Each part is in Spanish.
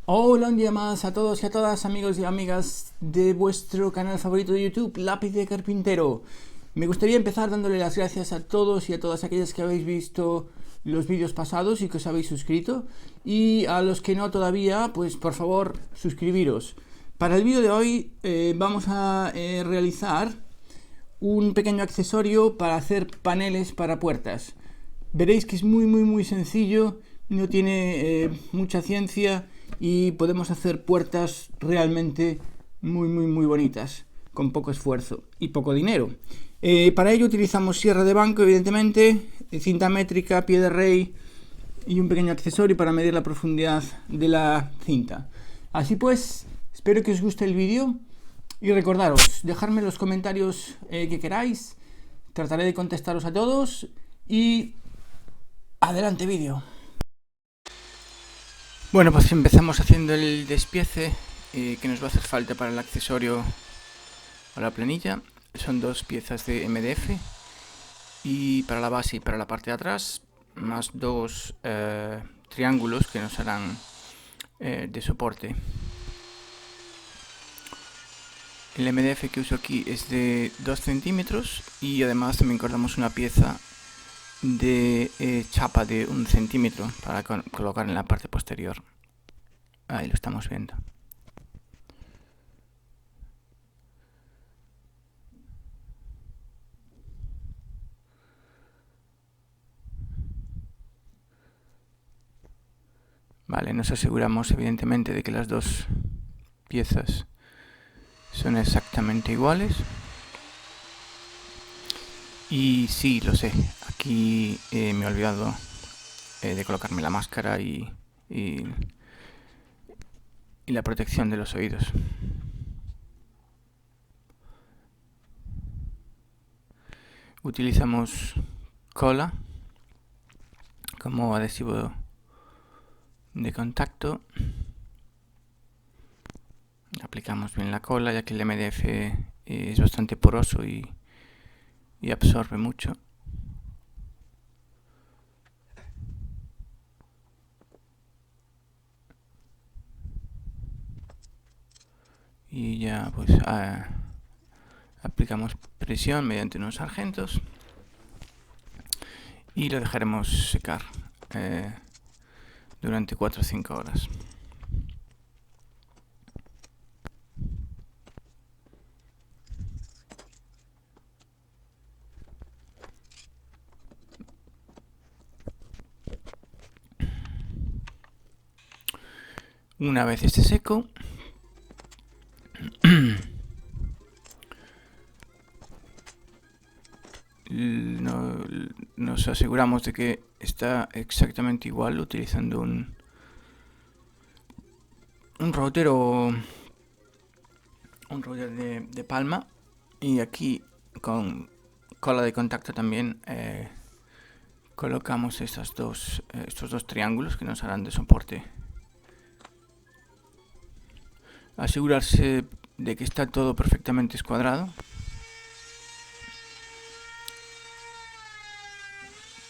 Hola, un día más a todos y a todas, amigos y amigas de vuestro canal favorito de YouTube, Lápiz de Carpintero. Me gustaría empezar dándole las gracias a todos y a todas aquellas que habéis visto los vídeos pasados y que os habéis suscrito. Y a los que no todavía, pues por favor, suscribiros. Para el vídeo de hoy vamos a realizar un pequeño accesorio para hacer paneles para puertas. Veréis que es muy sencillo, no tiene mucha ciencia y podemos hacer puertas realmente muy bonitas, con poco esfuerzo y poco dinero. Para ello utilizamos sierra de banco, evidentemente, cinta métrica, pie de rey y un pequeño accesorio para medir la profundidad de la cinta. Así pues, espero que os guste el vídeo y recordaros, dejadme en los comentarios que queráis, trataré de contestaros a todos y adelante vídeo. Bueno, pues empezamos haciendo el despiece que nos va a hacer falta para el accesorio o la planilla. Son dos piezas de MDF y para la base y para la parte de atrás, más dos triángulos que nos harán de soporte. El MDF que uso aquí es de 2 centímetros y además también cortamos una pieza de chapa de 1 centímetro para colocar en la parte posterior. Ahí lo estamos viendo. Vale, nos aseguramos evidentemente de que las dos piezas son exactamente iguales. Y sí, lo sé, aquí me he olvidado de colocarme la máscara y la protección de los oídos. Utilizamos cola como adhesivo de contacto. Aplicamos bien la cola ya que el MDF es bastante poroso y absorbe mucho. Y ya pues aplicamos presión mediante unos sargentos y lo dejaremos secar durante 4 o 5 horas. Una vez esté seco, nos aseguramos de que está exactamente igual utilizando un router de palma, y aquí con cola de contacto también colocamos estos dos triángulos que nos harán de soporte. Asegurarse de que está todo perfectamente escuadrado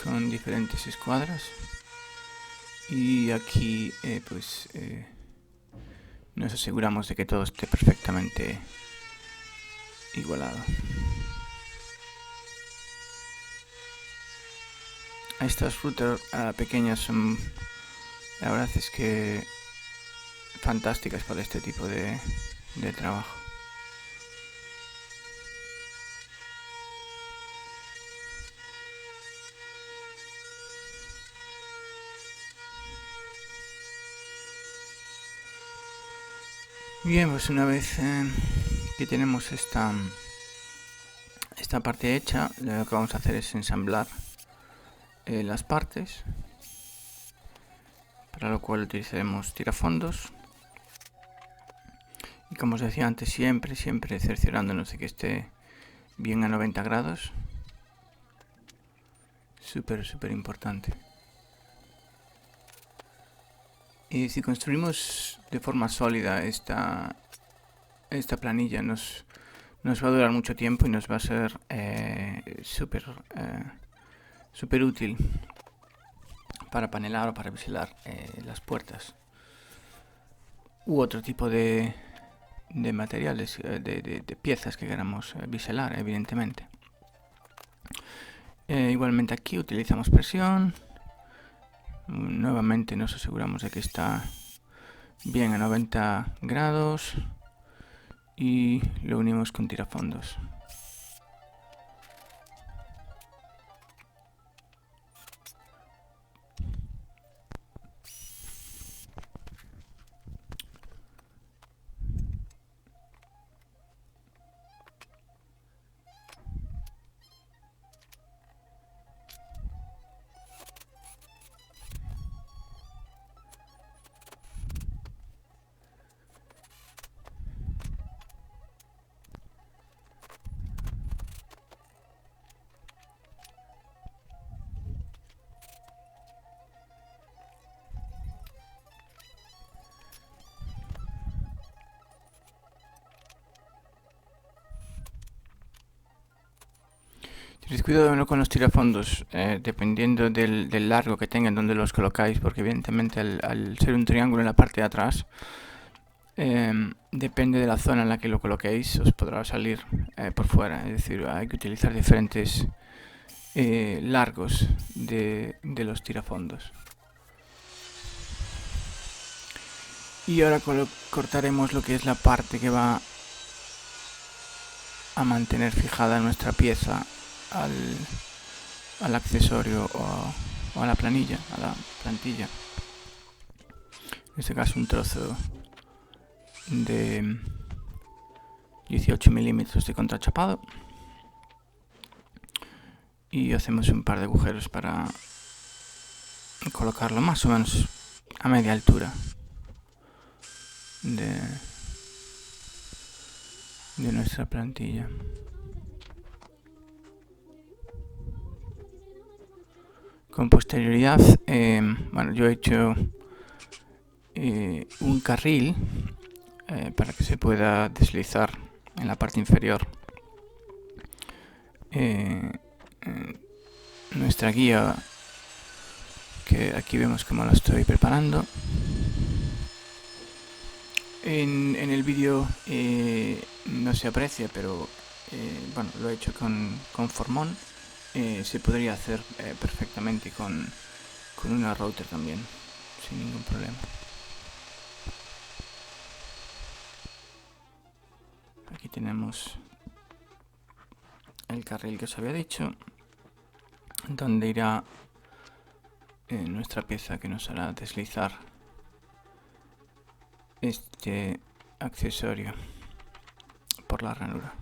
con diferentes escuadras, y aquí nos aseguramos de que todo esté perfectamente igualado. Estas routers pequeñas son, la verdad es que, fantásticas para este tipo de trabajo. Bien, pues una vez que tenemos esta parte hecha, lo que vamos a hacer es ensamblar las partes, para lo cual utilizaremos tirafondos. Y como os decía antes, siempre cerciorándonos de que esté bien a 90 grados. Súper importante. Y si construimos de forma sólida esta planilla, nos va a durar mucho tiempo y nos va a ser súper útil para panelar o para biselar las puertas. u otro tipo de materiales, de piezas que queramos biselar, evidentemente. Igualmente aquí utilizamos presión. Nuevamente nos aseguramos de que está bien a 90 grados y lo unimos con tirafondos. Tenéis cuidado con los tirafondos, dependiendo del largo que tengan donde los colocáis, porque evidentemente al ser un triángulo en la parte de atrás, depende de la zona en la que lo coloquéis, os podrá salir por fuera. Es decir, hay que utilizar diferentes largos de los tirafondos. Y ahora cortaremos lo que es la parte que va a mantener fijada nuestra pieza al accesorio o a la planilla, a la plantilla. En este caso un trozo de 18 milímetros de contrachapado y hacemos un par de agujeros para colocarlo más o menos a media altura de nuestra plantilla. Con posterioridad, bueno, yo he hecho un carril para que se pueda deslizar en la parte inferior nuestra guía, que aquí vemos cómo la estoy preparando. En el vídeo no se aprecia, pero bueno, lo he hecho con formón. Se podría hacer perfectamente con una router también, sin ningún problema. Aquí tenemos el carril que os había dicho, donde irá nuestra pieza que nos hará deslizar este accesorio por la ranura.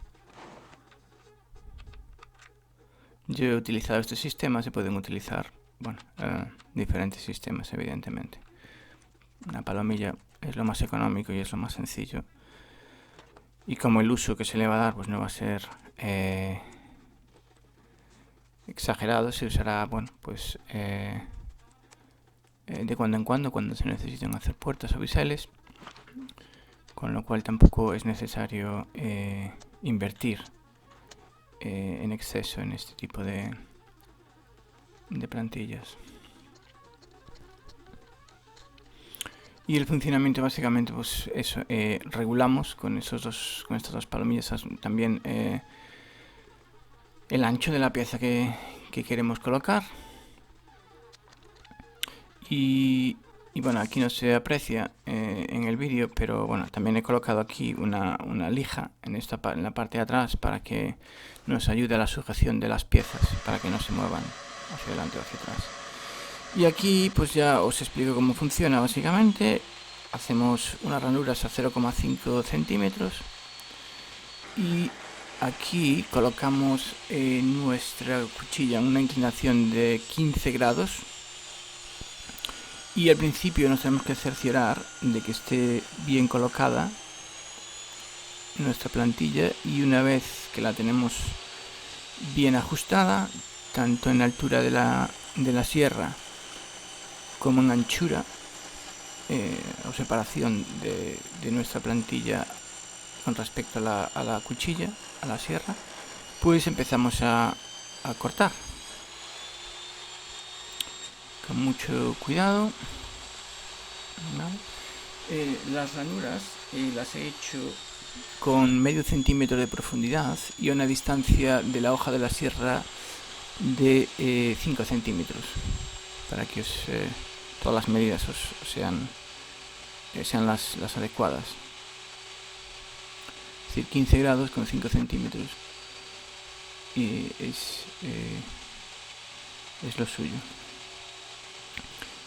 Yo he utilizado este sistema, se pueden utilizar, bueno, diferentes sistemas, evidentemente. Una palomilla es lo más económico y es lo más sencillo. Y como el uso que se le va a dar pues no va a ser exagerado, se usará, bueno, pues de cuando en cuando se necesiten hacer puertas o biseles, con lo cual tampoco es necesario invertir en exceso en este tipo de plantillas. Y el funcionamiento básicamente pues eso, regulamos con estas dos palomillas también el ancho de la pieza que queremos colocar. Y bueno, aquí no se aprecia en el vídeo, pero bueno, también he colocado aquí una lija en la parte de atrás para que nos ayude a la sujeción de las piezas, para que no se muevan hacia adelante o hacia atrás. Y aquí pues ya os explico cómo funciona básicamente. Hacemos unas ranuras a 0,5 centímetros y aquí colocamos nuestra cuchilla en una inclinación de 15 grados. Y al principio nos tenemos que cerciorar de que esté bien colocada nuestra plantilla, y una vez que la tenemos bien ajustada, tanto en altura de la sierra como en anchura o separación de nuestra plantilla con respecto a la cuchilla, a la sierra, pues empezamos a cortar. Con mucho cuidado, ¿vale? Las ranuras las he hecho con medio centímetro de profundidad y a una distancia de la hoja de la sierra de 5 centímetros, para que todas las medidas sean las adecuadas. Es decir, 15 grados con 5 centímetros es lo suyo.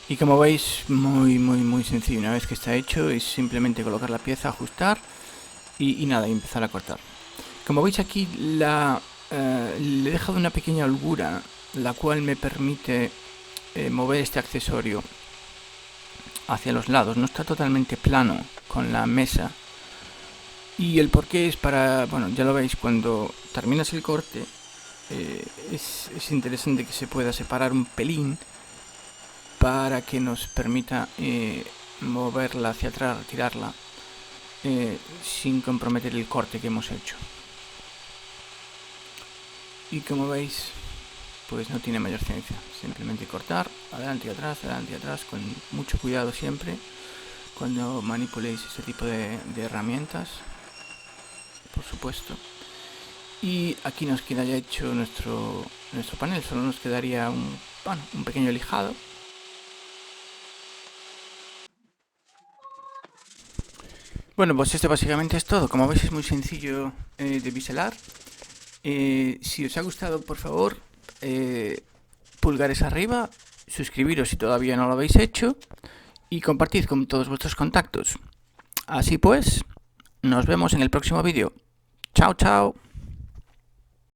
Y como veis, muy sencillo. Una vez que está hecho es simplemente colocar la pieza, ajustar y nada, y empezar a cortar. Como veis aquí le he dejado una pequeña holgura, la cual me permite mover este accesorio hacia los lados. No está totalmente plano con la mesa. Y el porqué es para, bueno, ya lo veis, cuando terminas el corte es interesante que se pueda separar un pelín para que nos permita moverla hacia atrás, retirarla sin comprometer el corte que hemos hecho. Y como veis, pues no tiene mayor ciencia, simplemente cortar adelante y atrás con mucho cuidado siempre cuando manipuléis este tipo de herramientas, por supuesto. Y aquí nos queda ya hecho nuestro panel, solo nos quedaría un pequeño lijado. Bueno, pues este básicamente es todo. Como veis, es muy sencillo de biselar. Si os ha gustado, por favor, pulgares arriba, suscribiros si todavía no lo habéis hecho y compartid con todos vuestros contactos. Así pues, nos vemos en el próximo vídeo. Chao, chao.